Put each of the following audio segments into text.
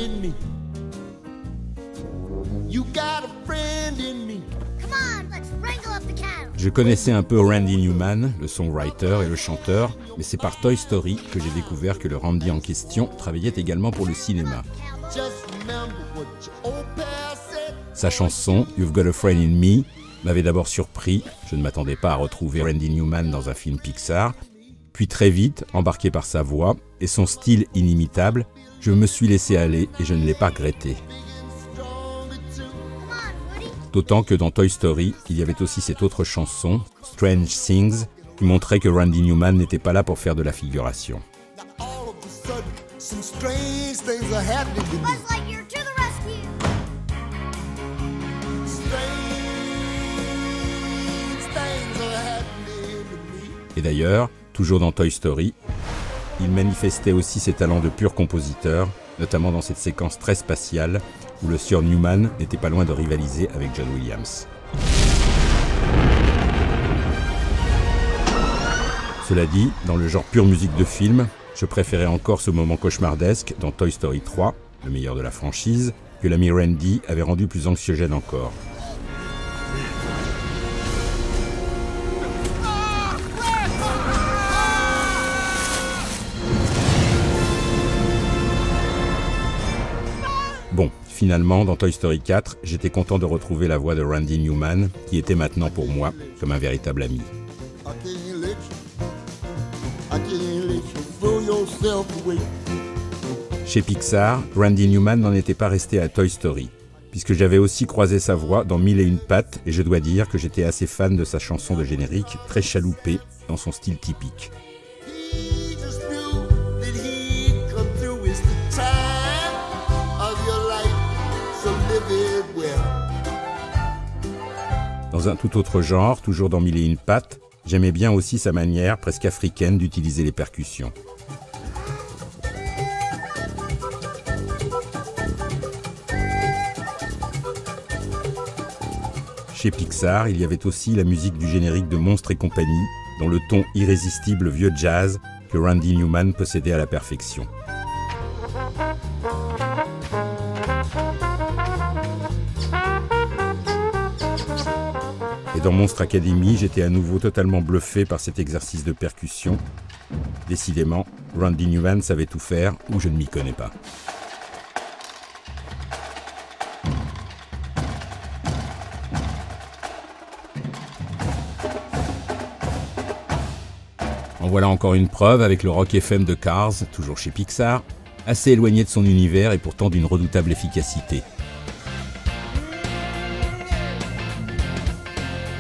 in me. You got a friend in me. Come on, let's wrangle up the cattle. Je connaissais un peu Randy Newman, le songwriter et le chanteur, mais c'est par Toy Story que j'ai découvert que le Randy en question travaillait également pour le cinéma. Just remember what your old pal said. Sa chanson « You've Got a Friend in Me » m'avait d'abord surpris, je ne m'attendais pas à retrouver Randy Newman dans un film Pixar, puis très vite, embarqué par sa voix et son style inimitable, je me suis laissé aller et je ne l'ai pas regretté. D'autant que dans Toy Story, il y avait aussi cette autre chanson, Strange Things, qui montrait que Randy Newman n'était pas là pour faire de la figuration. All of a sudden, some strange things are happening to me. Buzz Lightyear to the rescue. Strange things are happening to me. Et d'ailleurs, toujours dans Toy Story, il manifestait aussi ses talents de pur compositeur, notamment dans cette séquence très spatiale où le sieur Newman n'était pas loin de rivaliser avec John Williams. Cela dit, dans le genre pure musique de film, je préférais encore ce moment cauchemardesque dans Toy Story 3, le meilleur de la franchise, que l'ami Randy avait rendu plus anxiogène encore. Bon, finalement, dans Toy Story 4, j'étais content de retrouver la voix de Randy Newman, qui était maintenant pour moi comme un véritable ami. Chez Pixar, Randy Newman n'en était pas resté à Toy Story, puisque j'avais aussi croisé sa voix dans Mille et une pattes, et je dois dire que j'étais assez fan de sa chanson de générique, très chaloupée, dans son style typique. Dans un tout autre genre, toujours dans Mille et une pattes, j'aimais bien aussi sa manière presque africaine d'utiliser les percussions. Chez Pixar, il y avait aussi la musique du générique de Monstres et compagnie, dans le ton irrésistible vieux jazz que Randy Newman possédait à la perfection. Et dans Monster Academy, j'étais à nouveau totalement bluffé par cet exercice de percussion. Décidément, Randy Newman savait tout faire ou je ne m'y connais pas. En voilà encore une preuve avec le Rock FM de Cars, toujours chez Pixar, assez éloigné de son univers et pourtant d'une redoutable efficacité.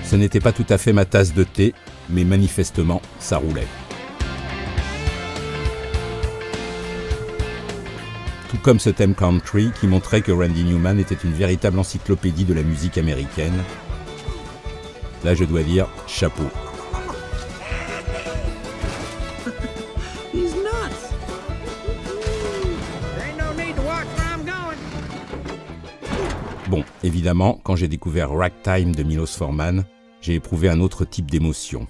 Ce n'était pas tout à fait ma tasse de thé, mais manifestement, ça roulait. Tout comme ce thème country qui montrait que Randy Newman était une véritable encyclopédie de la musique américaine. Là, je dois dire, chapeau. Bon, évidemment, quand j'ai découvert Ragtime de Milos Forman, j'ai éprouvé un autre type d'émotion.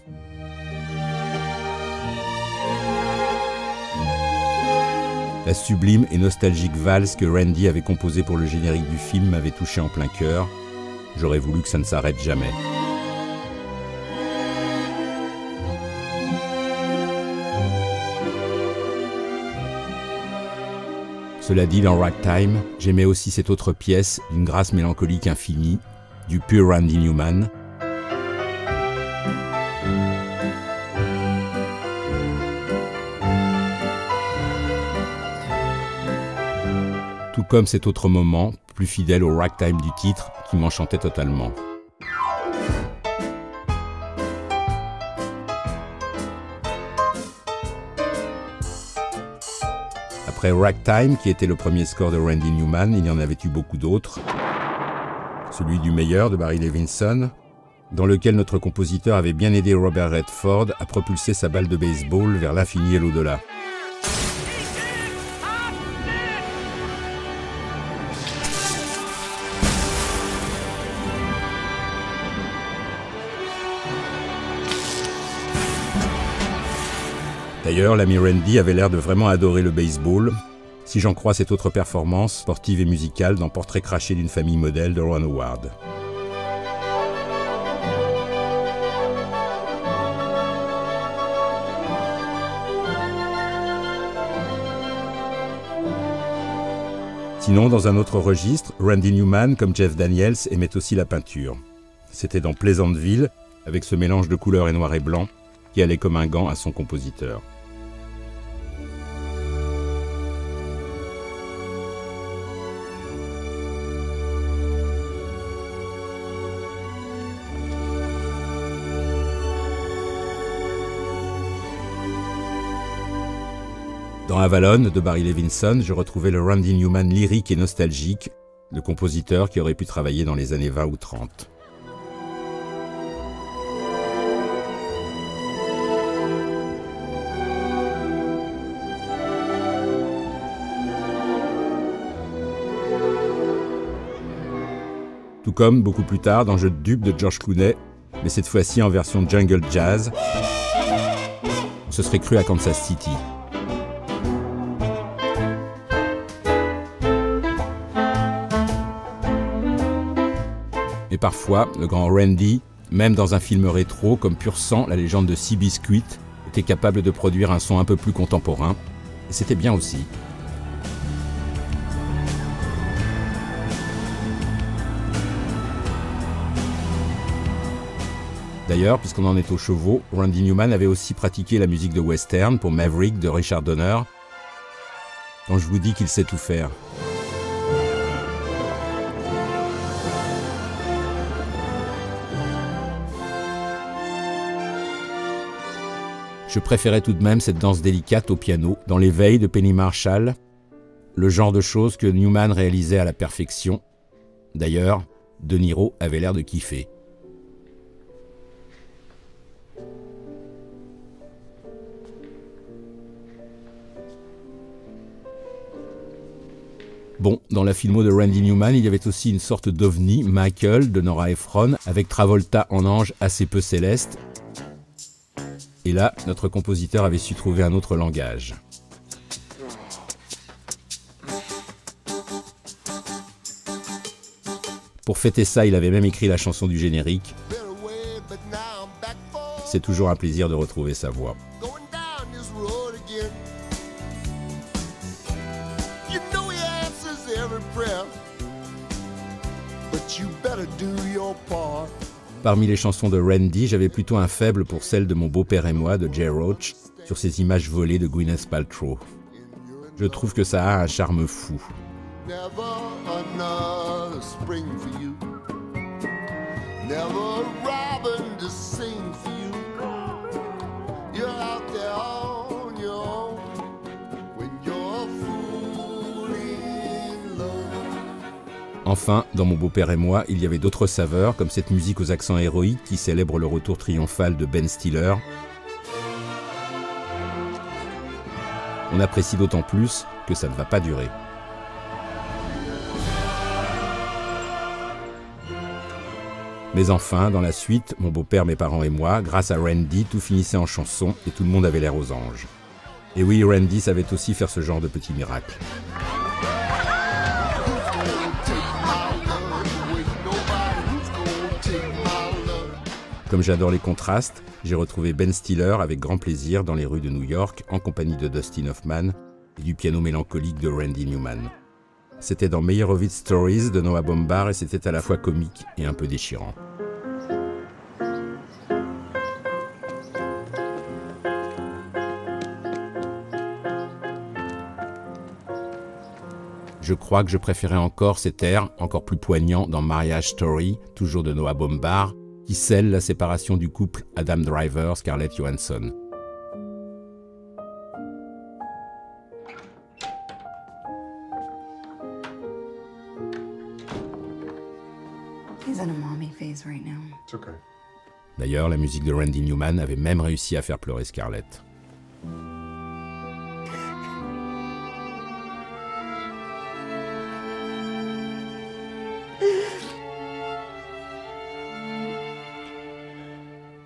La sublime et nostalgique valse que Randy avait composée pour le générique du film m'avait touché en plein cœur. J'aurais voulu que ça ne s'arrête jamais. Cela dit, dans Ragtime, j'aimais aussi cette autre pièce d'une grâce mélancolique infinie, du pur Randy Newman. Tout comme cet autre moment, plus fidèle au Ragtime du titre, qui m'enchantait totalement. Après Ragtime, qui était le premier score de Randy Newman, il y en avait eu beaucoup d'autres. Celui du meilleur de Barry Levinson, dans lequel notre compositeur avait bien aidé Robert Redford à propulser sa balle de baseball vers l'infini et l'au-delà. D'ailleurs, l'ami Randy avait l'air de vraiment adorer le baseball. si j'en crois cette autre performance sportive et musicale dans Portrait craché d'une famille modèle de Ron Howard. Sinon, dans un autre registre, Randy Newman, comme Jeff Daniels, aimait aussi la peinture. C'était dans Pleasantville, avec ce mélange de couleurs et noir et blanc, qui allait comme un gant à son compositeur. Dans Avalon de Barry Levinson, je retrouvais le Randy Newman lyrique et nostalgique, le compositeur qui aurait pu travailler dans les années 20 ou 30. Tout comme, beaucoup plus tard, dans Jeu de dupes de George Clooney, mais cette fois-ci en version jungle jazz, on se serait cru à Kansas City. Mais parfois, le grand Randy, même dans un film rétro comme Pur Sang, la légende de Seabiscuit, était capable de produire un son un peu plus contemporain, et c'était bien aussi. D'ailleurs, puisqu'on en est aux chevaux, Randy Newman avait aussi pratiqué la musique de western pour Maverick de Richard Donner. Quand je vous dis qu'il sait tout faire. Je préférais tout de même cette danse délicate au piano, dans l'éveil de Penny Marshall, le genre de choses que Newman réalisait à la perfection. D'ailleurs, De Niro avait l'air de kiffer. Bon, dans la filmo de Randy Newman, il y avait aussi une sorte d'ovni, Michael, de Nora Ephron, avec Travolta en ange assez peu céleste. Et là, notre compositeur avait su trouver un autre langage. Pour fêter ça, il avait même écrit la chanson du générique. C'est toujours un plaisir de retrouver sa voix. Parmi les chansons de Randy, j'avais plutôt un faible pour celle de Mon beau-père et moi de Jay Roach, sur ces images volées de Gwyneth Paltrow. Je trouve que ça a un charme fou. Enfin, dans Mon beau-père et moi, il y avait d'autres saveurs, comme cette musique aux accents héroïques qui célèbre le retour triomphal de Ben Stiller. On apprécie d'autant plus que ça ne va pas durer. Mais enfin, dans la suite, Mon beau-père, mes parents et moi, grâce à Randy, tout finissait en chanson et tout le monde avait l'air aux anges. Et oui, Randy savait aussi faire ce genre de petits miracles. Comme j'adore les contrastes, j'ai retrouvé Ben Stiller avec grand plaisir dans les rues de New York en compagnie de Dustin Hoffman et du piano mélancolique de Randy Newman. C'était dans Meyerowitz Stories de Noah Baumbach et c'était à la fois comique et un peu déchirant. Je crois que je préférais encore cet air, encore plus poignant dans Marriage Story, toujours de Noah Baumbach, qui scelle la séparation du couple Adam Driver-Scarlett Johansson. D'ailleurs, la musique de Randy Newman avait même réussi à faire pleurer Scarlett.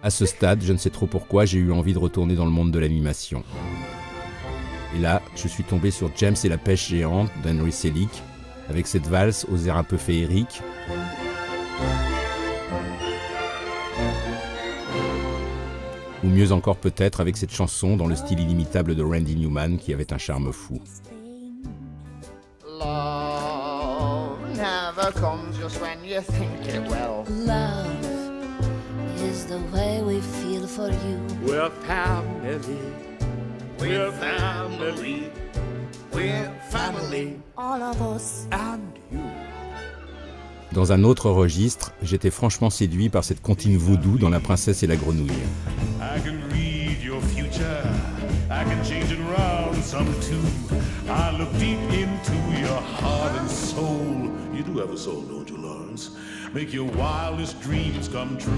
À ce stade, je ne sais trop pourquoi, j'ai eu envie de retourner dans le monde de l'animation. Et là, je suis tombé sur James et la pêche géante d'Henry Selick, avec cette valse aux airs un peu féeriques. Ou mieux encore peut-être avec cette chanson dans le style inimitable de Randy Newman qui avait un charme fou. Love never comes just when you think it will. Love is the way we feel for you. We're family. We're family. We're family. All of us. And you. Dans un autre registre, j'étais franchement séduit par cette comptine vaudou dans La Princesse et la Grenouille. I can read your future. I can change it around some too. I look deep into your heart and soul. You do have a soul, don't you, Lawrence? Make your wildest dreams come true.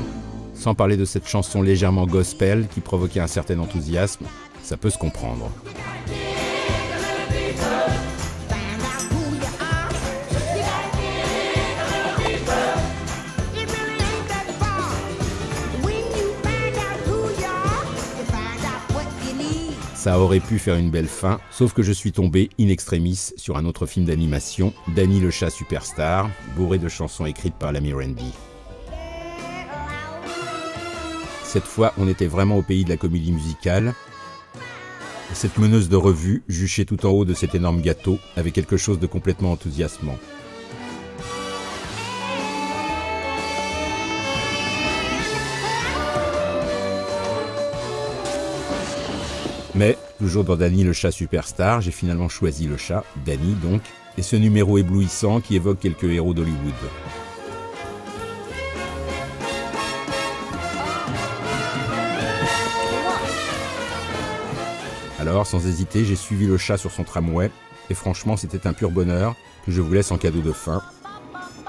Sans parler de cette chanson légèrement gospel qui provoquait un certain enthousiasme, ça peut se comprendre. Ça aurait pu faire une belle fin, sauf que je suis tombé in extremis sur un autre film d'animation, Danny le chat superstar, bourré de chansons écrites par l'ami Randy. Cette fois, on était vraiment au pays de la comédie musicale. Et cette meneuse de revue, juchée tout en haut de cet énorme gâteau, avait quelque chose de complètement enthousiasmant. Mais, toujours dans Danny le chat superstar, j'ai finalement choisi le chat, Danny donc, et ce numéro éblouissant qui évoque quelques héros d'Hollywood. Alors, sans hésiter, j'ai suivi le chat sur son tramway, et franchement, c'était un pur bonheur que je vous laisse en cadeau de fin.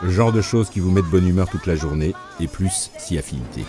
Le genre de choses qui vous met de bonne humeur toute la journée, et plus si affinité.